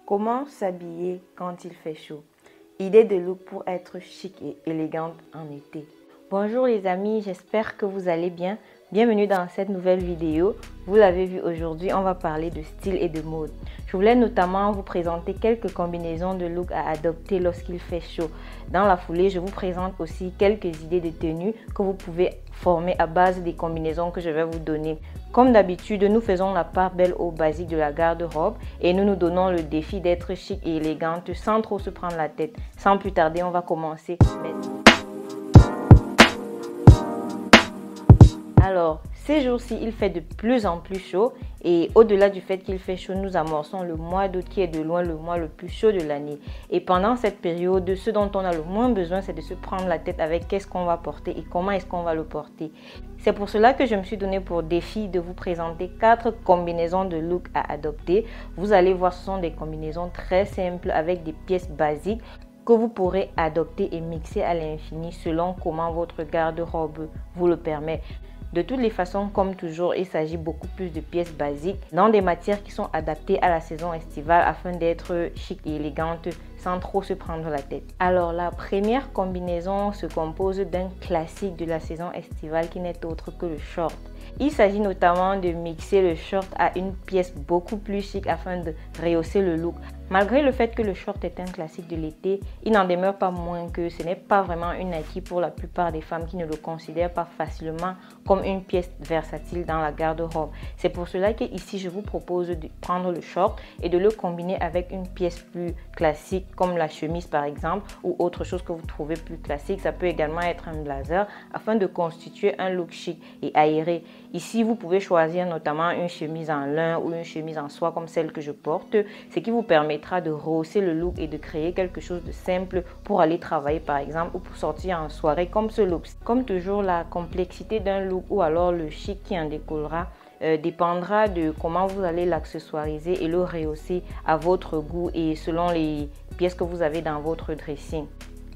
Comment s'habiller quand il fait chaud? Idée de look pour être chic et élégante en été. Bonjour les amis, j'espère que vous allez bien. Bienvenue dans cette nouvelle vidéo. Vous l'avez vu aujourd'hui, on va parler de style et de mode. Je voulais notamment vous présenter quelques combinaisons de look à adopter lorsqu'il fait chaud. Dans la foulée, je vous présente aussi quelques idées de tenues que vous pouvez former à base des combinaisons que je vais vous donner. Comme d'habitude, nous faisons la part belle aux basiques de la garde-robe et nous nous donnons le défi d'être chic et élégante sans trop se prendre la tête. Sans plus tarder, on va commencer maintenant. Alors, ces jours-ci, il fait de plus en plus chaud et au-delà du fait qu'il fait chaud, nous amorçons le mois d'août qui est de loin le mois le plus chaud de l'année. Et pendant cette période, ce dont on a le moins besoin, c'est de se prendre la tête avec qu'est-ce qu'on va porter et comment est-ce qu'on va le porter. C'est pour cela que je me suis donné pour défi de vous présenter 4 combinaisons de look à adopter. Vous allez voir, ce sont des combinaisons très simples avec des pièces basiques que vous pourrez adopter et mixer à l'infini selon comment votre garde-robe vous le permet. De toutes les façons, comme toujours, il s'agit beaucoup plus de pièces basiques dans des matières qui sont adaptées à la saison estivale afin d'être chic et élégante sans trop se prendre la tête. Alors, la première combinaison se compose d'un classique de la saison estivale qui n'est autre que le short. Il s'agit notamment de mixer le short à une pièce beaucoup plus chic afin de rehausser le look. Malgré le fait que le short est un classique de l'été, il n'en demeure pas moins que ce n'est pas vraiment un acquis pour la plupart des femmes qui ne le considèrent pas facilement comme une pièce versatile dans la garde-robe. C'est pour cela que ici je vous propose de prendre le short et de le combiner avec une pièce plus classique comme la chemise par exemple ou autre chose que vous trouvez plus classique. Ça peut également être un blazer afin de constituer un look chic et aéré. Ici, vous pouvez choisir notamment une chemise en lin ou une chemise en soie comme celle que je porte, ce qui vous permettra de rehausser le look et de créer quelque chose de simple pour aller travailler par exemple ou pour sortir en soirée comme ce look. Comme toujours, la complexité d'un look ou alors le chic qui en découlera dépendra de comment vous allez l'accessoiriser et le rehausser à votre goût et selon les pièces que vous avez dans votre dressing.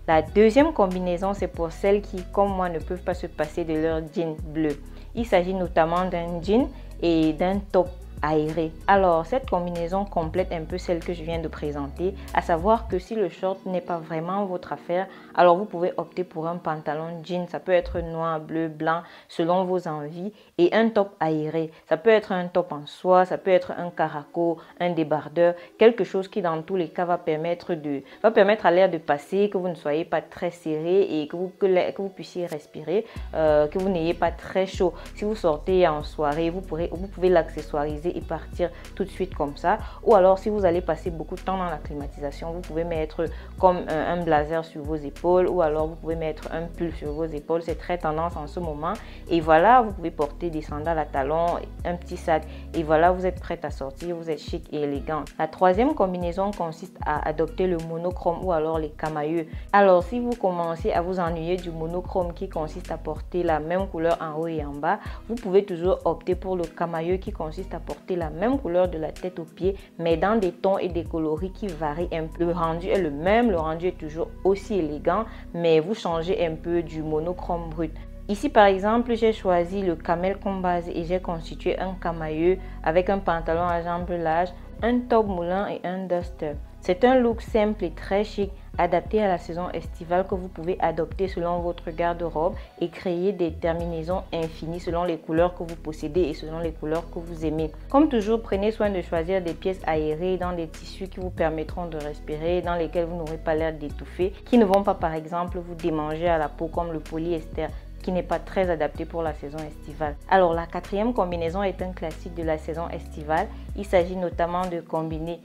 La deuxième combinaison, c'est pour celles qui, comme moi, ne peuvent pas se passer de leur jean bleu. Il s'agit notamment d'un jean et d'un top aéré. Alors, cette combinaison complète un peu celle que je viens de présenter, à savoir que si le short n'est pas vraiment votre affaire, alors vous pouvez opter pour un pantalon jean, ça peut être noir, bleu, blanc, selon vos envies, et un top aéré. Ça peut être un top en soie, ça peut être un caraco, un débardeur, quelque chose qui dans tous les cas va permettre à l'air de passer, que vous ne soyez pas très serré et que vous puissiez respirer, que vous n'ayez pas très chaud. Si vous sortez en soirée, vous pouvez l'accessoiriser et partir tout de suite comme ça. Ou alors si vous allez passer beaucoup de temps dans la climatisation, vous pouvez mettre comme un blazer sur vos épaules ou alors vous pouvez mettre un pull sur vos épaules. C'est très tendance en ce moment. Et voilà, vous pouvez porter des sandales à talons, un petit sac et voilà, vous êtes prête à sortir, vous êtes chic et élégant. La troisième combinaison consiste à adopter le monochrome ou alors les camailleux. Alors si vous commencez à vous ennuyer du monochrome qui consiste à porter la même couleur en haut et en bas, vous pouvez toujours opter pour le camailleux qui consiste à porter la même couleur de la tête aux pieds mais dans des tons et des coloris qui varient un peu. Le rendu est le même, le rendu est toujours aussi élégant mais vous changez un peu du monochrome brut. Ici par exemple, j'ai choisi le camel comme base et j'ai constitué un camailleux avec un pantalon à jambes larges, un top moulant et un duster. C'est un look simple et très chic, adapté à la saison estivale que vous pouvez adopter selon votre garde-robe et créer des terminaisons infinies selon les couleurs que vous possédez et selon les couleurs que vous aimez. Comme toujours, prenez soin de choisir des pièces aérées dans des tissus qui vous permettront de respirer, dans lesquels vous n'aurez pas l'air d'étouffer, qui ne vont pas par exemple vous démanger à la peau comme le polyester, qui n'est pas très adapté pour la saison estivale. Alors la quatrième combinaison est un classique de la saison estivale. Il s'agit notamment de combiner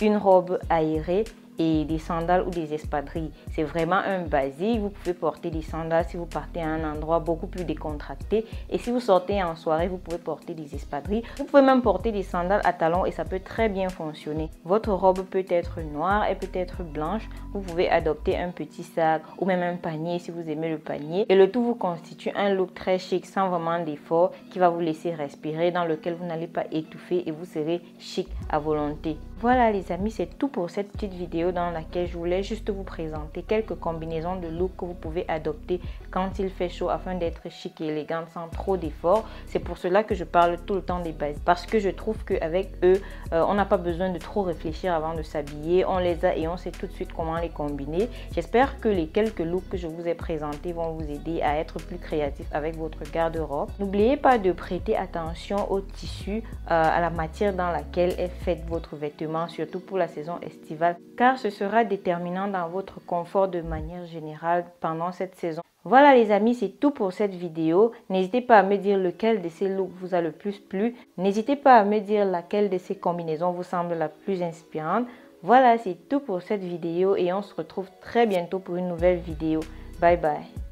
une robe aérée et des sandales ou des espadrilles. C'est vraiment un basique. Vous pouvez porter des sandales si vous partez à un endroit beaucoup plus décontracté. Et si vous sortez en soirée, vous pouvez porter des espadrilles. Vous pouvez même porter des sandales à talons et ça peut très bien fonctionner. Votre robe peut être noire et peut être blanche. Vous pouvez adopter un petit sac ou même un panier si vous aimez le panier. Et le tout vous constitue un look très chic sans vraiment d'effort qui va vous laisser respirer, dans lequel vous n'allez pas étouffer et vous serez chic à volonté. Voilà les amis, c'est tout pour cette petite vidéo dans laquelle je voulais juste vous présenter quelques combinaisons de look que vous pouvez adopter quand il fait chaud afin d'être chic et élégante sans trop d'efforts. C'est pour cela que je parle tout le temps des bases parce que je trouve qu'avec eux, on n'a pas besoin de trop réfléchir avant de s'habiller. On les a et on sait tout de suite comment les combiner. J'espère que les quelques looks que je vous ai présentés vont vous aider à être plus créatif avec votre garde-robe. N'oubliez pas de prêter attention au tissu, à la matière dans laquelle est faite votre vêtement, surtout pour la saison estivale, car ce sera déterminant dans votre confort de manière générale pendant cette saison. Voilà les amis, c'est tout pour cette vidéo. N'hésitez pas à me dire lequel de ces looks vous a le plus plu. N'hésitez pas à me dire laquelle de ces combinaisons vous semble la plus inspirante. Voilà, c'est tout pour cette vidéo et on se retrouve très bientôt pour une nouvelle vidéo. Bye bye.